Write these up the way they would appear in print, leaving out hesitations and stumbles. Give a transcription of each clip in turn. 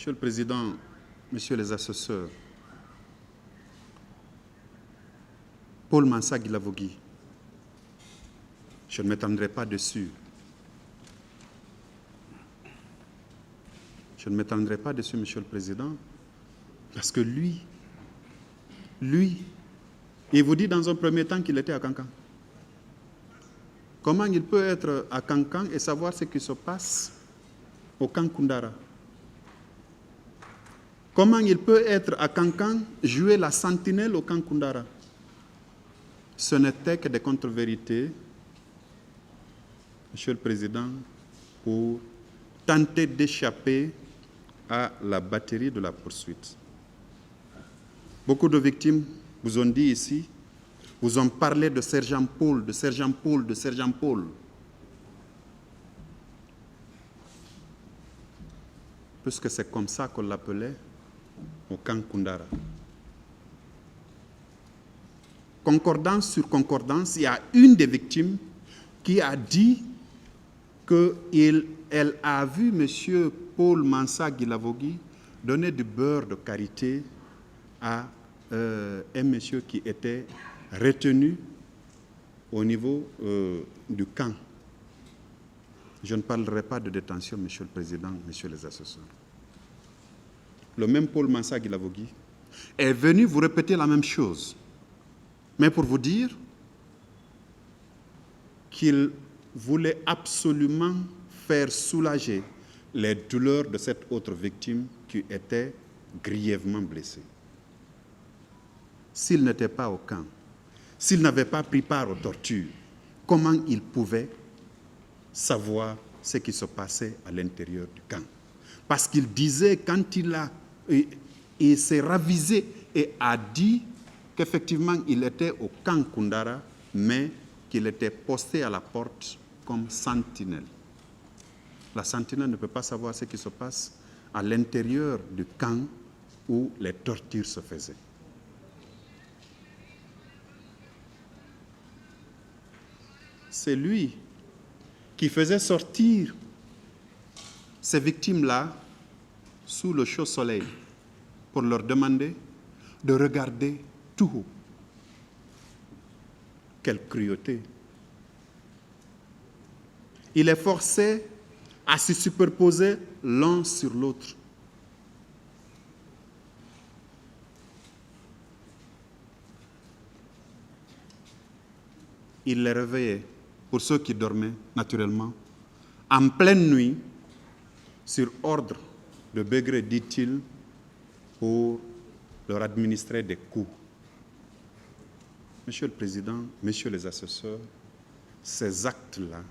Monsieur le Président, Messieurs les assesseurs, Paul Mansa Guilavogui, je ne m'étendrai pas dessus. Je ne m'étendrai pas dessus, Monsieur le Président, parce que lui, il vous dit dans un premier temps qu'il était à Cancan. Comment il peut être à Cancan et savoir ce qui se passe au camp Koundara? Comment il peut être à Cancan, jouer la sentinelle au camp Koundara? Ce n'était que des contre-vérités, Monsieur le Président, pour tenter d'échapper à la batterie de la poursuite. Beaucoup de victimes vous ont dit ici, vous ont parlé de sergent Paul, de sergent Paul, de sergent Paul. Puisque c'est comme ça qu'on l'appelait au camp Koundara. Concordance sur concordance, il y a une des victimes qui a dit qu'elle a vu M. Paul Mansa Guilavogui donner du beurre de karité à un monsieur qui était retenu au niveau du camp. Je ne parlerai pas de détention, Monsieur le Président, Messieurs les assesseurs. Le même Paul Mansa Guilavogui est venu vous répéter la même chose, mais pour vous dire qu'il voulait absolument faire soulager les douleurs de cette autre victime qui était grièvement blessée. S'il n'était pas au camp, s'il n'avait pas pris part aux tortures, comment il pouvait savoir ce qui se passait à l'intérieur du camp? Parce qu'il disait, quand il s'est ravisé et a dit qu'effectivement il était au camp Koundara, mais qu'il était posté à la porte comme sentinelle. La sentinelle ne peut pas savoir ce qui se passe à l'intérieur du camp où les tortures se faisaient. C'est lui qui faisait sortir ces victimes-là sous le chaud soleil pour leur demander de regarder tout haut. Quelle cruauté! Il est forcé à se superposer l'un sur l'autre. Il les réveillait, pour ceux qui dormaient naturellement, en pleine nuit, sur ordre de Begré, dit-il, pour leur administrer des coups. Monsieur le Président, Messieurs les assesseurs, ces actes-là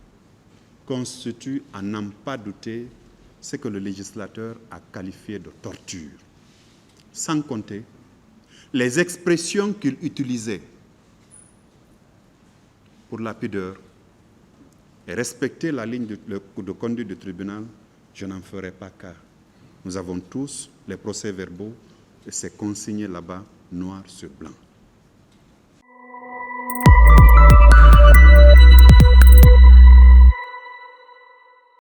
constituent, à n'en pas douter, ce que le législateur a qualifié de torture. Sans compter les expressions qu'il utilisait pour la pudeur et respecter la ligne de conduite du tribunal, je n'en ferai pas cas. Nous avons tous les procès-verbaux et c'est consigné là-bas, noir sur blanc.